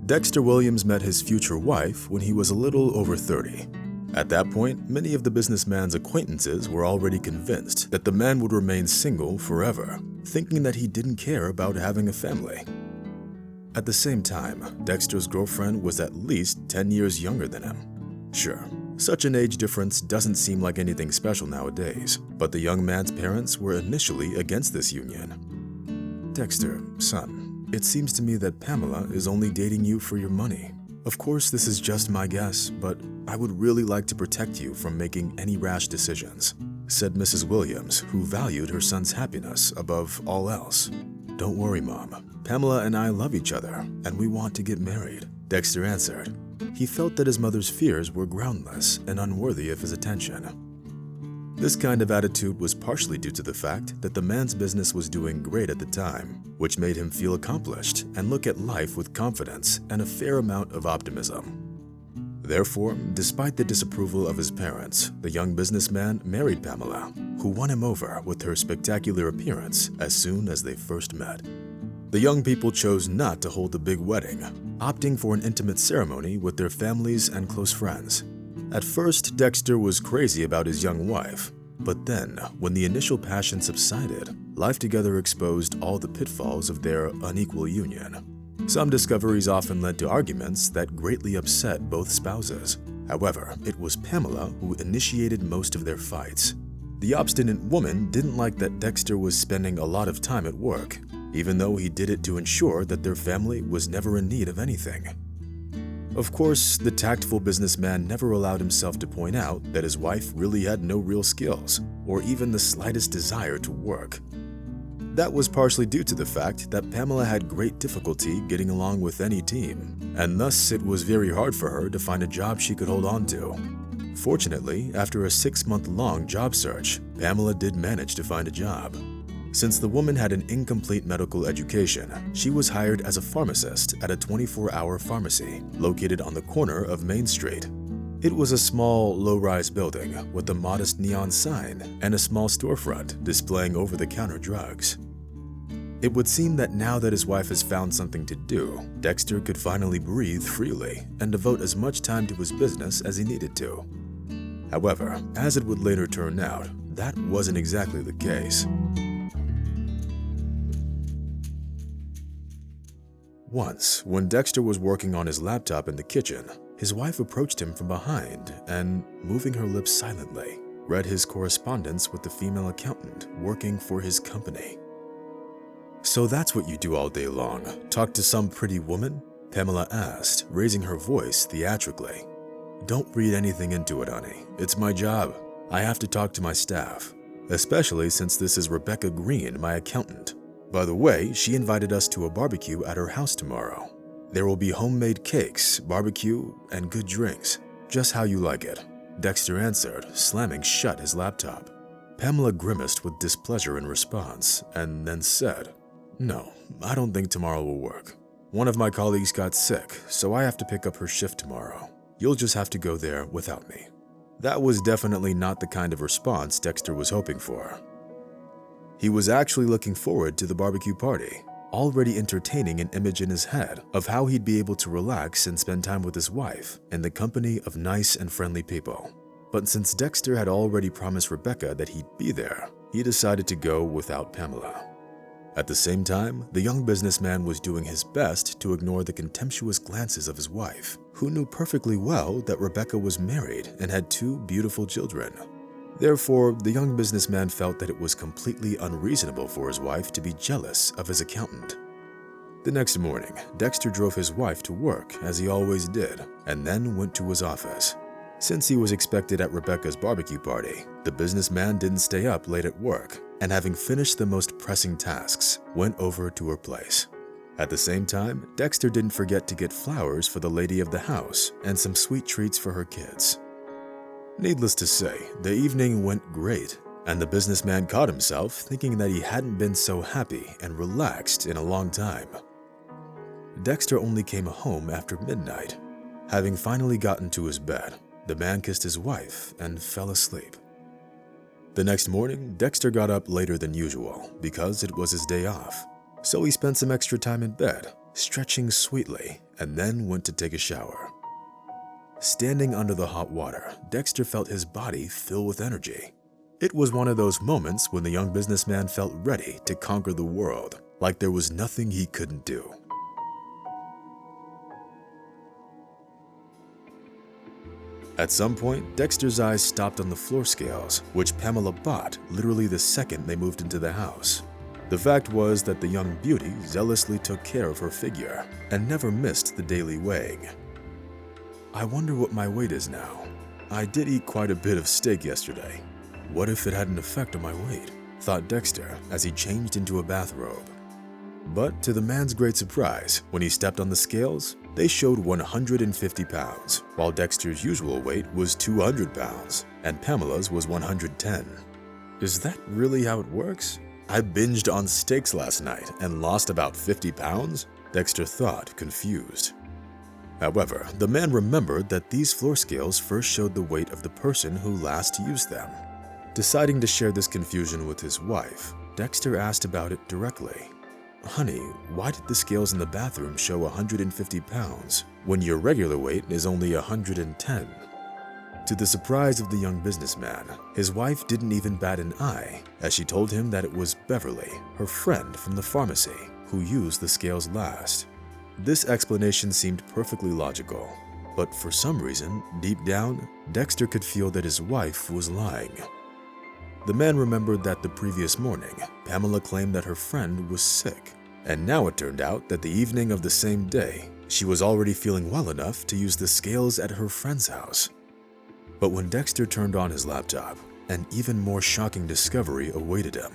Dexter Williams met his future wife when he was a little over 30. At that point, many of the businessman's acquaintances were already convinced that the man would remain single forever, thinking that he didn't care about having a family. At the same time, Dexter's girlfriend was at least 10 years younger than him. Sure, such an age difference doesn't seem like anything special nowadays, but the young man's parents were initially against this union. "Dexter, son, it seems to me that Pamela is only dating you for your money. Of course, this is just my guess, but I would really like to protect you from making any rash decisions," said Mrs. Williams, who valued her son's happiness above all else. "Don't worry, Mom. Pamela and I love each other, and we want to get married," Dexter answered. He felt that his mother's fears were groundless and unworthy of his attention. This kind of attitude was partially due to the fact that the man's business was doing great at the time, which made him feel accomplished and look at life with confidence and a fair amount of optimism. Therefore, despite the disapproval of his parents, the young businessman married Pamela, who won him over with her spectacular appearance as soon as they first met. The young people chose not to hold a big wedding, opting for an intimate ceremony with their families and close friends. At first, Dexter was crazy about his young wife, but then, when the initial passion subsided, life together exposed all the pitfalls of their unequal union. Some discoveries often led to arguments that greatly upset both spouses. However, it was Pamela who initiated most of their fights. The obstinate woman didn't like that Dexter was spending a lot of time at work, even though he did it to ensure that their family was never in need of anything. Of course, the tactful businessman never allowed himself to point out that his wife really had no real skills, or even the slightest desire to work. That was partially due to the fact that Pamela had great difficulty getting along with any team, and thus it was very hard for her to find a job she could hold on to. Fortunately, after a 6-month-long job search, Pamela did manage to find a job. Since the woman had an incomplete medical education, she was hired as a pharmacist at a 24-hour pharmacy located on the corner of Main Street. It was a small, low-rise building with a modest neon sign and a small storefront displaying over-the-counter drugs. It would seem that now that his wife has found something to do, Dexter could finally breathe freely and devote as much time to his business as he needed to. However, as it would later turn out, that wasn't exactly the case. Once, when Dexter was working on his laptop in the kitchen, his wife approached him from behind and, moving her lips silently, read his correspondence with the female accountant working for his company. "So that's what you do all day long, talk to some pretty woman?" Pamela asked, raising her voice theatrically. "Don't read anything into it, honey. It's my job. I have to talk to my staff, especially since this is Rebecca Green, my accountant. By the way, she invited us to a barbecue at her house tomorrow. There will be homemade cakes, barbecue, and good drinks. Just how you like it," Dexter answered, slamming shut his laptop. Pamela grimaced with displeasure in response, and then said, "No, I don't think tomorrow will work. One of my colleagues got sick, so I have to pick up her shift tomorrow. You'll just have to go there without me." That was definitely not the kind of response Dexter was hoping for. He was actually looking forward to the barbecue party, already entertaining an image in his head of how he'd be able to relax and spend time with his wife in the company of nice and friendly people. But since Dexter had already promised Rebecca that he'd be there, he decided to go without Pamela. At the same time, the young businessman was doing his best to ignore the contemptuous glances of his wife, who knew perfectly well that Rebecca was married and had 2 beautiful children. Therefore, the young businessman felt that it was completely unreasonable for his wife to be jealous of his accountant. The next morning, Dexter drove his wife to work as he always did, and then went to his office. Since he was expected at Rebecca's barbecue party, the businessman didn't stay up late at work, and having finished the most pressing tasks, went over to her place. At the same time, Dexter didn't forget to get flowers for the lady of the house and some sweet treats for her kids. Needless to say, the evening went great, and the businessman caught himself thinking that he hadn't been so happy and relaxed in a long time. Dexter only came home after midnight. Having finally gotten to his bed, the man kissed his wife and fell asleep. The next morning, Dexter got up later than usual because it was his day off, so he spent some extra time in bed, stretching sweetly and then went to take a shower. Standing under the hot water, Dexter felt his body fill with energy. It was one of those moments when the young businessman felt ready to conquer the world, like there was nothing he couldn't do. At some point, Dexter's eyes stopped on the floor scales, which Pamela bought literally the second they moved into the house. The fact was that the young beauty zealously took care of her figure and never missed the daily weighing. I wonder what my weight is now. I did eat quite a bit of steak yesterday. What if it had an effect on my weight? Thought Dexter as he changed into a bathrobe. But to the man's great surprise, when he stepped on the scales, they showed 150 pounds, while Dexter's usual weight was 200 pounds, and Pamela's was 110. Is that really how it works? I binged on steaks last night and lost about 50 pounds? Dexter thought, confused. However, the man remembered that these floor scales first showed the weight of the person who last used them. Deciding to share this confusion with his wife, Dexter asked about it directly. "Honey, why did the scales in the bathroom show 150 pounds when your regular weight is only 110? To the surprise of the young businessman, his wife didn't even bat an eye as she told him that it was Beverly, her friend from the pharmacy, who used the scales last. This explanation seemed perfectly logical, but for some reason, deep down, Dexter could feel that his wife was lying. The man remembered that the previous morning, Pamela claimed that her friend was sick, and now it turned out that the evening of the same day, she was already feeling well enough to use the scales at her friend's house. But when Dexter turned on his laptop, an even more shocking discovery awaited him.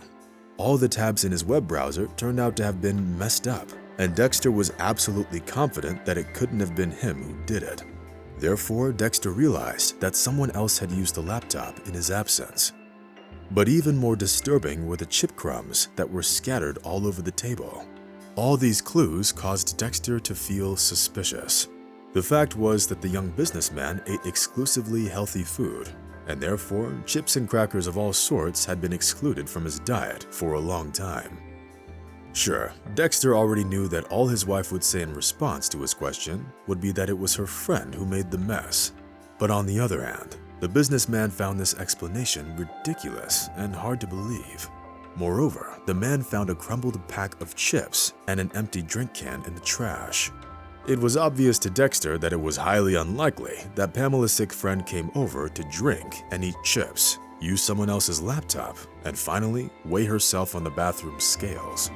All the tabs in his web browser turned out to have been messed up, and Dexter was absolutely confident that it couldn't have been him who did it. Therefore, Dexter realized that someone else had used the laptop in his absence. But even more disturbing were the chip crumbs that were scattered all over the table. All these clues caused Dexter to feel suspicious. The fact was that the young businessman ate exclusively healthy food, and therefore chips and crackers of all sorts had been excluded from his diet for a long time. Sure, Dexter already knew that all his wife would say in response to his question would be that it was her friend who made the mess. But on the other hand, the businessman found this explanation ridiculous and hard to believe. Moreover, the man found a crumbled pack of chips and an empty drink can in the trash. It was obvious to Dexter that it was highly unlikely that Pamela's sick friend came over to drink and eat chips, use someone else's laptop, and finally weigh herself on the bathroom scales.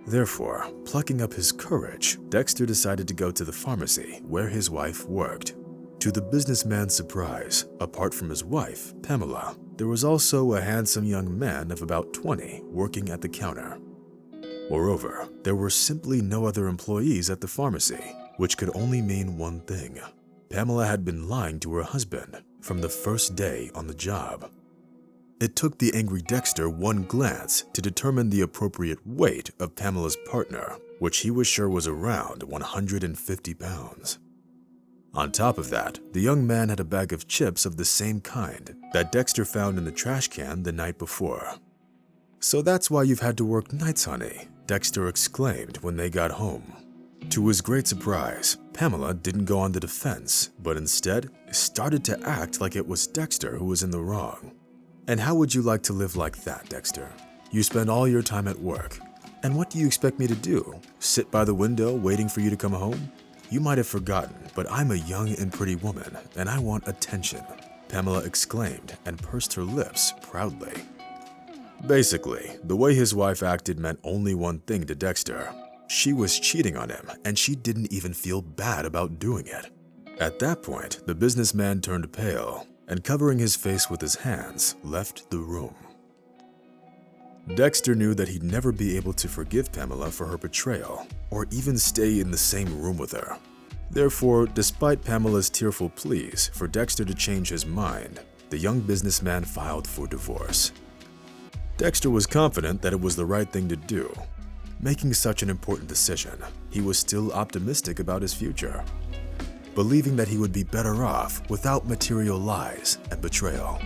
Therefore, plucking up his courage, Dexter decided to go to the pharmacy where his wife worked. To the businessman's surprise, apart from his wife, Pamela, there was also a handsome young man of about 20 working at the counter. Moreover, there were simply no other employees at the pharmacy, which could only mean one thing. Pamela had been lying to her husband from the first day on the job. It took the angry Dexter one glance to determine the appropriate weight of Pamela's partner, which he was sure was around 150 pounds. On top of that, the young man had a bag of chips of the same kind that Dexter found in the trash can the night before. "So that's why you've had to work nights, honey," Dexter exclaimed when they got home. To his great surprise, Pamela didn't go on the defense, but instead started to act like it was Dexter who was in the wrong. "And how would you like to live like that, Dexter? You spend all your time at work. And what do you expect me to do? Sit by the window waiting for you to come home? You might have forgotten, but I'm a young and pretty woman, and I want attention," Pamela exclaimed and pursed her lips proudly. Basically, the way his wife acted meant only one thing to Dexter. She was cheating on him, and she didn't even feel bad about doing it. At that point, the businessman turned pale, and covering his face with his hands, left the room. Dexter knew that he'd never be able to forgive Pamela for her betrayal, or even stay in the same room with her. Therefore, despite Pamela's tearful pleas for Dexter to change his mind, the young businessman filed for divorce. Dexter was confident that it was the right thing to do. Making such an important decision, he was still optimistic about his future, believing that he would be better off without material lies and betrayal.